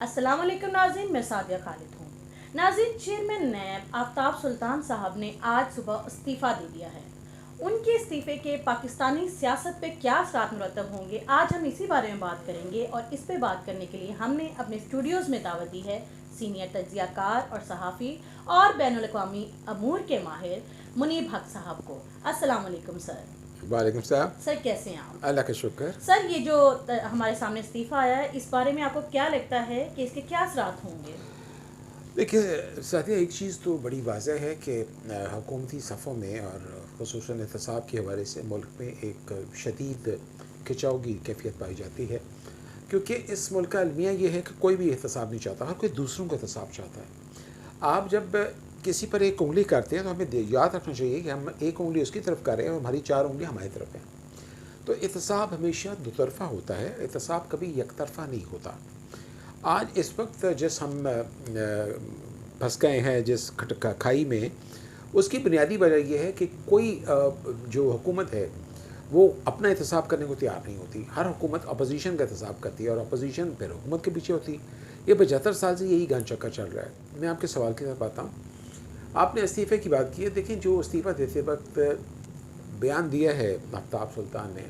अस्सलाम वालेकुम नाज़रीन, मैं सादिया खालिद हूँ। नाज़रीन, चेयरमैन नैब आफ्ताब सुल्तान साहब ने आज सुबह इस्तीफ़ा दे दिया है। उनके इस्तीफ़े के पाकिस्तानी सियासत पे क्या असरात मुरतब होंगे, आज हम इसी बारे में बात करेंगे। और इस पे बात करने के लिए हमने अपने स्टूडियोज़ में दावत दी है सीनियर तज्ज़ियाकार और सहाफ़ी और बैनुल अक़वामी अमूर के माहिर मुनीब हक साहब को। अस्सलाम वालेकुम सर। वालेकुम सलाम। सर कैसे हैं आप? अल्लाह का शुक्र। सर, ये जो हमारे सामने इस्तीफ़ा आया है, इस बारे में आपको क्या लगता है कि इसके क्या असरात होंगे? देखिए साथिया, एक चीज़ तो बड़ी वाज़ह है कि हुकूमती सफ़ों में और ख़ुसूसन एहतसाब के हवाले से मुल्क में एक शदीद खिंचाव की कैफियत पाई जाती है, क्योंकि इस मुल्क का अलमिया ये है कि कोई भी एहतसाब नहीं चाहता, हर कोई दूसरों का एहतसाब चाहता है। आप जब किसी पर एक उंगली करते हैं तो हमें याद रखना चाहिए कि हम एक उंगली उसकी तरफ कर रहे हैं और हमारी 4 उंगलियां हमारी तरफ हैं। तो एहतसाब हमेशा दुतरफ़ा होता है, एहतसाब कभी एक तरफ़ा नहीं होता। आज इस वक्त जिस हम फंस गए हैं जिस खाई में, उसकी बुनियादी वजह यह है कि कोई जो हुकूमत है वो अपना एहतसाब करने को तैयार नहीं होती। हर हुकूमत अपोजिशन का एहतसाब करती है और अपोजिशन फिर हुकूमत के पीछे होती है। ये 75 साल से यही गान चक्कर चल रहा है। मैं आपके सवाल की तरफ आता हूँ। आपने इस्तीफ़े की बात की है। देखिए, जो इस्तीफ़ा देते वक्त बयान दिया है आफ्ताब सुल्तान ने,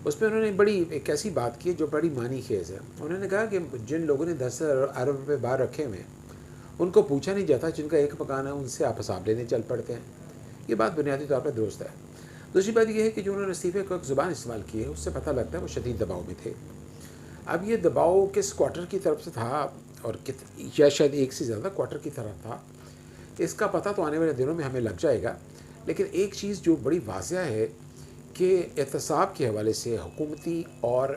उसमें उन्होंने बड़ी एक ऐसी बात की जो बड़ी मानी खेज़ है। उन्होंने कहा कि जिन लोगों ने 10 अरब रुपये बाहर रखे हुए हैं उनको पूछा नहीं जाता, जिनका एक मकान है उनसे आप हिसाब लेने चल पड़ते हैं। ये बात बुनियादी तौर पर दुरुस्त है। दूसरी बात यह है कि जो उन्होंने इस्तीफ़े को एक ज़ुबान इस्तेमाल की है, उससे पता लगता है वो शदीद दबाव में थे। अब ये दबाव किस क्वार्टर की तरफ से था और या शायद एक से ज़्यादा क्वार्टर की तरफ था, इसका पता तो आने वाले दिनों में हमें लग जाएगा। लेकिन एक चीज़ जो बड़ी वाज़ह है कि एहतसाब के हवाले से हुकूमती और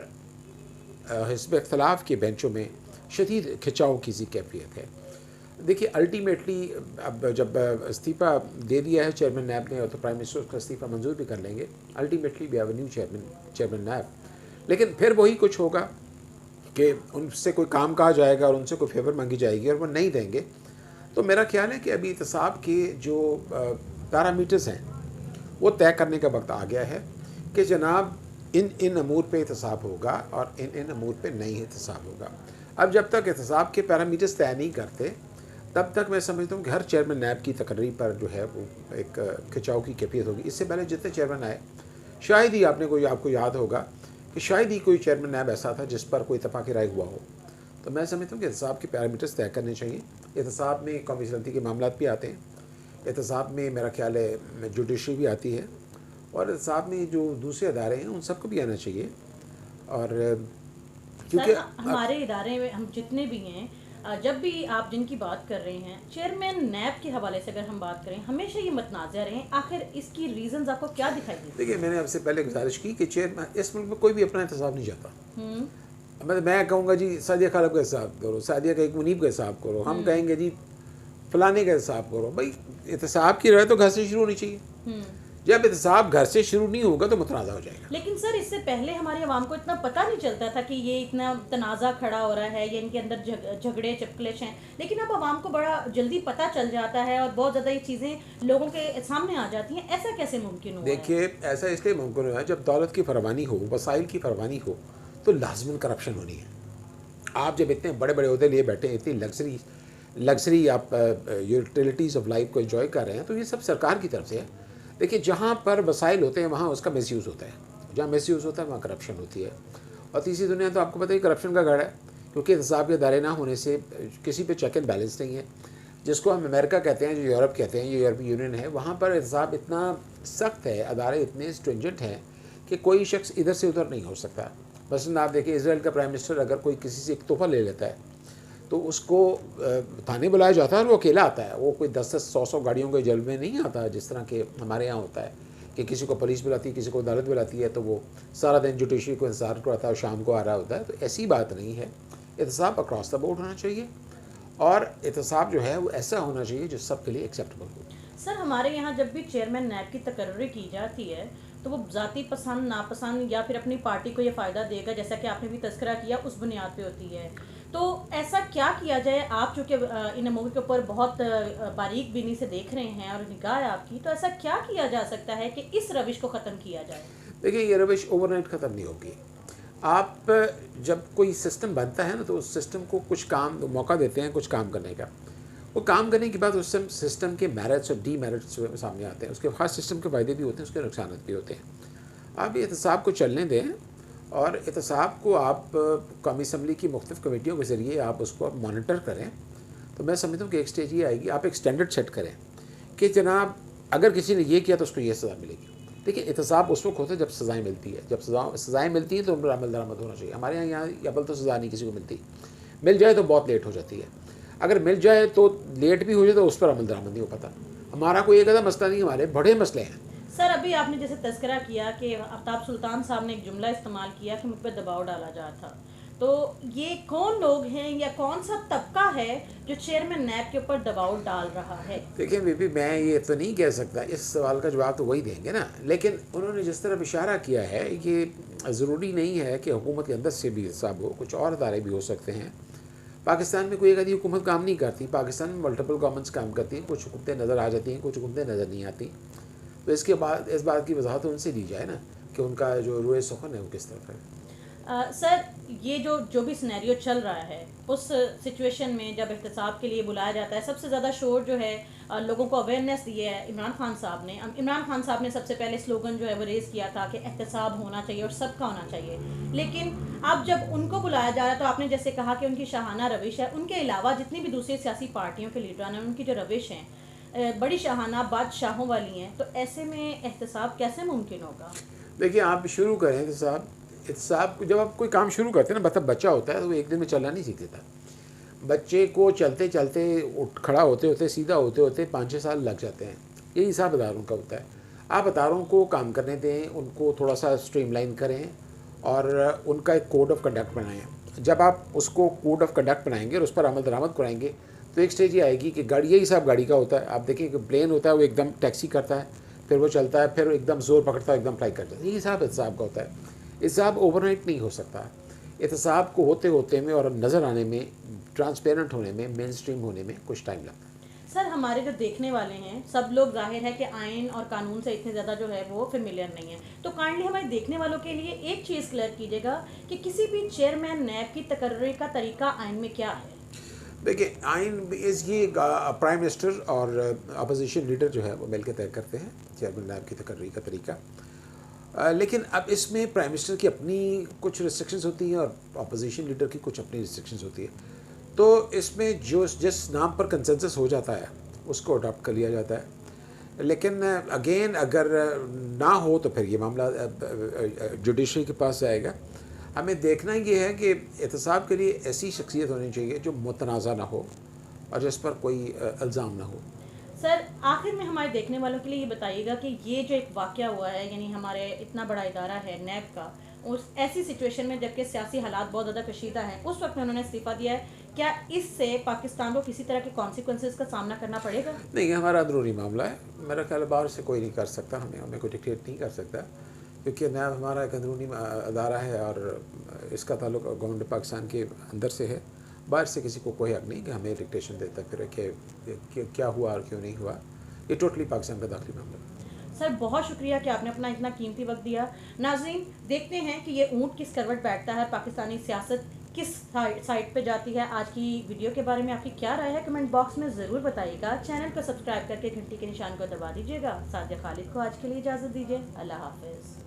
हिज़्ब इख्तिलाफ़ के बेंचों में शदीद खिंचाव की सी कैफियत है। देखिए, अल्टीमेटली अब जब इस्तीफ़ा दे दिया है चेयरमैन नैब ने, और तो प्राइम मिनिस्टर उसका इस्तीफ़ा मंजूर भी कर लेंगे। Ultimately we have a new chairman NAB. लेकिन फिर वही कुछ होगा कि उनसे कोई काम कहा जाएगा और उनसे कोई फेवर मांगी जाएगी और वो नहीं देंगे। तो मेरा ख्याल है कि अभी एहतसाब के जो पैरामीटर्स हैं वो तय करने का वक्त आ गया है कि जनाब इन अमूर पे एहतसाब होगा और इन अमूर पे नहीं एहतसाब होगा। अब जब तक एहतसाब के पैरामीटर्स तय नहीं करते, तब तक मैं समझता हूँ कि हर चेयरमैन नैब की तकरीर पर जो है वो एक खिंचाव की कैफियत होगी। इससे पहले जितने चेयरमैन आए, शायद ही आपको याद होगा कि शायद ही कोई चेयरमैन नैब ऐसा था जिस पर कोई इत्तफाक़ राय हुआ हो। तो मैं समझता हूँ कि एहतसाब के पैरामीटर्स तय करने चाहिए। एहतसाब में कौमी सल्तनती के मामला भी आते हैं, एहतसाब में मेरा ख्याल है जुडिशरी भी आती है, और एहतसाब में जो दूसरे अदारे हैं उन सबको भी आना चाहिए। और क्योंकि हमारे इदारे में हम जितने भी हैं, जब भी आप जिनकी बात कर रहे हैं, चेयरमैन नैब के हवाले से अगर हम बात करें, हमेशा ये मतनाज़ा रहे हैं। आखिर इसकी रीज़न्स आपको क्या दिखाई देते हैं? देखिए, मैंने आपसे पहले गुजारिश की कि चेयरमैन इस मुल्क में कोई भी अपना एहतसाब नहीं चाहता। मैं कहूँगा जी सादिया खालब का हिसाब करो, सादिया का एक मुनीब का हिसाब करो, हम कहेंगे जी फलाने का हिसाब करो। भाई, एहतसाब की राय तो घर से शुरू होनी चाहिए। जब एहतसाब घर से शुरू नहीं होगा तो मुतनाज़ा हो जाएगा। लेकिन सर, इससे पहले हमारी आवाम को इतना पता नहीं चलता था कि ये इतना तनाज़ा खड़ा हो रहा है या इनके अंदर झगड़े चपकलेश हैं। लेकिन अब आवाम को बड़ा जल्दी पता चल जाता है और बहुत ज़्यादा ये चीज़ें लोगों के सामने आ जाती हैं। ऐसा कैसे मुमकिन हुआ? देखिए, ऐसा इसलिए मुमकिन हुआ है, जब दौलत की फरवानी हो, वसाइल की फरवानी हो, तो लाजमन करप्शन होनी है। आप जब इतने बड़े बड़े ओहदे लिए बैठे हैं, इतनी लग्जरी आप यूटिलिटीज़ ऑफ लाइफ को एंजॉय कर रहे हैं, तो ये सब सरकार की तरफ से है। देखिए, जहाँ पर वसाइल होते हैं वहाँ उसका मिसयूज़ होता है, जहाँ मिसयूज़ होता है वहाँ करप्शन होती है। और तीसरी दुनिया तो आपको पता ही करप्शन का गढ़ है, क्योंकि एहतसाब के दायरे ना होने से किसी पे चेक एंड बैलेंस नहीं है। जिसको हम अमेरिका कहते हैं, जो यूरोप कहते हैं, ये यूरोपीय यूनियन है, वहाँ पर एहतसाब इतना सख्त है, अदारे इतने स्ट्रिंजेंट हैं कि कोई शख्स इधर से उधर नहीं हो सकता। मसलन आप देखिए, इसराइल का प्राइम मिनिस्टर अगर कोई किसी से एक तोहफ़ा ले लेता है तो उसको थाने बुलाया जाता है और वो अकेला आता है। वो कोई 10-10, 100-100 गाड़ियों के जल में नहीं आता, जिस तरह के हमारे यहाँ होता है कि किसी को पुलिस बुलाती है, किसी को अदालत बुलाती है, तो वो सारा दिन जुडिशरी को इंतजार करता है और शाम को आ रहा होता है। तो ऐसी बात नहीं है। एहतसाब अक्रॉस द बोर्ड होना चाहिए और एहतसाब जो है वो ऐसा होना चाहिए जो सबके लिए एक्सेप्टेबल हो। सर, हमारे यहाँ जब भी चेयरमैन नैब की तकर्री की जाती है तो वो ज़ाती पसंद नापसंद या फिर अपनी पार्टी को ये फ़ायदा देगा, जैसा कि आपने भी तज़किरा किया, उस बुनियाद पे होती है। तो ऐसा क्या किया जाए? आप चूँकि इन अमूर के ऊपर बहुत बारीक बीनी से देख रहे हैं और निगाह है आपकी, तो ऐसा क्या किया जा सकता है कि इस रविश को ख़त्म किया जाए? देखिए, ये रविश ओवरनाइट ख़त्म नहीं होगी। آپ جب کوئی سسٹم بنتا ہے نا تو اس سسٹم کو کچھ کام موقع دیتے ہیں کچھ کام کرنے کا. وہ کام کرنے کے بعد اس سسٹم کے میرٹس اور ڈی میرٹس سامنے آتے ہیں. اس کے خاص سسٹم کے فائدے بھی ہوتے ہیں, اس کے نقصانات بھی ہوتے ہیں. آپ یہ احتساب کو چلنے دیں اور احتساب کو آپ قومی اسمبلی کی مختلف کمیٹیوں کے ذریعے آپ اس کو مانیٹر کریں. تو میں سمجھتا ہوں کہ ایک سٹیج یہ آئے گی, آپ ایک سٹینڈرڈ سیٹ کریں کہ جناب اگر کسی نے یہ کیا تو اس کو یہ سزا ملے گی. دیکھیں احتساب اس وقت ہوتا ہے جب سزائیں ملتی ہے, جب سزائیں ملتی ہیں تو ان پر عمل درآمد ہونا چاہیے. ہمارے یہاں ابل تو سزا نہیں کسی کو ملتی, مل جائے تو بہت لیٹ ہو جاتی ہے. اگر مل جائے تو لیٹ بھی ہو جائے تو اس پر عمل درآمد نہیں ہو پاتا. ہمارا کوئی ایک ایسا مسئلہ نہیں, ہمارے بڑے مسئلے ہیں. سر ابھی آپ نے جیسے تذکرہ کیا کہ آفتاب سلطان صاحب نے ایک جملہ استعمال کیا کہ مجھ پہ دباؤ ڈالا جا تھا, تو یہ کون لوگ ہیں یا کون سا طبقہ ہے جو چیئرمین نیب کے اوپر دباؤ ڈال رہا ہے؟ دیکھیں بی بی, میں یہ تو نہیں کہہ سکتا, اس سوال کا جواب تو وہی دیں گے نا. لیکن انہوں نے جس طرح اشارہ کیا ہے یہ ضروری نہیں ہے کہ حکومت کے اندر سے بھی حساب ہو, کچھ اور ادارے بھی ہو سکتے ہیں. پاکستان میں کوئی ایک آدھی حکومت کام نہیں کرتی, پاکستان میں ملٹیپل گورنمنٹس کام کرتی ہیں. کچھ حکومتیں نظر آ جاتی ہیں, کچھ حکومتیں نظر نہیں آتی. تو اس کے بعد اس بات کی وضاحت ان سے دی جائے نا کہ ان کا جو روئے سخن ہے وہ کس طرف ہے. سر یہ جو بھی سینیریو چل رہا ہے اس سچویشن میں جب احتساب کے لیے بلایا جاتا ہے, سب سے زیادہ شور جو ہے لوگوں کو اویئرنیس دی ہے عمران خان صاحب نے. عمران خان صاحب نے سب سے پہلے سلوگن جو ہے وہ ریز کیا تھا کہ احتساب ہونا چاہیے اور سب کا ہونا چاہیے. لیکن اب جب ان کو بلایا جا رہا ہے تو آپ نے جیسے کہا کہ ان کی شاہانہ روش ہے, ان کے علاوہ جتنی بھی دوسری سیاسی پارٹیوں کے لیڈران ہیں ان کی جو روش ہیں بڑی شاہانہ بادشاہوں والی ہیں, تو ایسے میں احتساب کیسے ممکن ہوگا؟ دیکھیے آپ شروع کریں احتساب جب آپ کوئی کام شروع کرتے ہیں نا, مطلب بچہ ہوتا ہے تو وہ ایک دن میں چلنا نہیں سیکھ دیتا. بچے کو چلتے چلتے کھڑا ہوتے ہوتے سیدھا ہوتے ہوتے 5-6 سال لگ جاتے ہیں. یہی حساب اداروں کا ہوتا ہے. آپ اداروں کو کام کرنے دیں, ان کو تھوڑا سا اسٹریم لائن کریں اور ان کا ایک کوڈ آف کنڈکٹ بنائیں. جب آپ اس کو کوڈ آف کنڈکٹ بنائیں گے اور اس پر عمل درآمد کرائیں گے تو ایک سٹیج یہ آئے گی کہ گاڑی, یہی حساب گاڑی کا ہوتا ہے. آپ دیکھیں کہ پلین ہوتا ہے وہ ایک دم ٹیکسی کرتا ہے, پھر وہ چلتا ہے, پھر ایک دم زور پکڑتا ہے, ایک دم فلائی کرتا ہے. یہی حساب احتساب کا ہوتا ہے. احتساب اوور نائٹ نہیں ہو سکتا. احتساب کو ہوتے ہوتے میں اور نظر آنے میں, ٹرانسپیرنٹ ہونے میں, مین اسٹریم ہونے میں کچھ ٹائم لگتا ہے. سر ہمارے جو دیکھنے والے ہیں سب لوگ ظاہر ہے کہ آئین اور قانون سے اتنے زیادہ جو ہے وہ فیملیئر نہیں ہے, تو کائنڈلی ہمارے دیکھنے والوں کے لیے ایک چیز کلیئر کیجیے گا کہ کسی بھی چیئرمین نیب کی تقرری کا طریقہ آئین میں کیا ہے؟ دیکھیں آئین یہ پرائم منسٹر اور اپوزیشن لیڈر جو ہے وہ مل کے طے کرتے ہیں چیئرمین نیب کی تقرری کا طریقہ. لیکن اب اس میں پرائم منسٹر کی اپنی کچھ ریسٹرکشنز ہوتی ہیں اور اپوزیشن لیڈر کی کچھ اپنی ریسٹرکشنز ہوتی ہے. تو اس میں جس نام پر کنسنسس ہو جاتا ہے اس کو اڈاپٹ کر لیا جاتا ہے. لیکن اگین اگر نہ ہو تو پھر یہ معاملہ جوڈیشری کے پاس جائے گا. ہمیں دیکھنا یہ ہے کہ احتساب کے لیے ایسی شخصیت ہونی چاہیے جو متنازع نہ ہو اور جس پر کوئی الزام نہ ہو. سر آخر میں ہمارے دیکھنے والوں کے لیے یہ بتائیے گا کہ یہ جو ایک واقعہ ہوا ہے, یعنی ہمارے اتنا بڑا ادارہ ہے نیب کا, اس ایسی سچویشن میں جبکہ سیاسی حالات بہت زیادہ کشیدہ ہیں, اس وقت میں انہوں نے استعفیٰ دیا ہے, کیا اس سے پاکستان کو کسی طرح کے کانسیکوینسز کا سامنا کرنا پڑے گا؟ نہیں, یہ ہمارا اندرونی معاملہ ہے. میرا خیال ہے باہر سے کوئی نہیں کر سکتا, ہمیں کوئی ڈکٹیٹ نہیں کر سکتا, کیونکہ نیب ہمارا ایک اندرونی ادارہ ہے اور اس کا تعلق گورنمنٹ پاکستان کے اندر سے ہے. باہر سے کسی کو کوئی حق نہیں کہ ہمیں ڈکٹیشن دیتا پھر کہ کیا ہوا اور کیوں نہیں ہوا. یہ ٹوٹلی پاکستان کا داخلی معاملہ ہے. سر بہت شکریہ کہ آپ نے اپنا اتنا قیمتی وقت دیا. ناظرین دیکھتے ہیں کہ یہ اونٹ کس کروٹ بیٹھتا ہے, پاکستانی سیاست کس سائٹ پہ جاتی ہے. آج کی ویڈیو کے بارے میں آپ کی کیا رائے ہے کمنٹ باکس میں ضرور بتائیے گا. چینل کو سبسکرائب کر کے گھنٹی کے نشان کو دبا دیجیے گا. سعدیہ خالد کو آج کے لیے اجازت دیجیے. اللہ حافظ.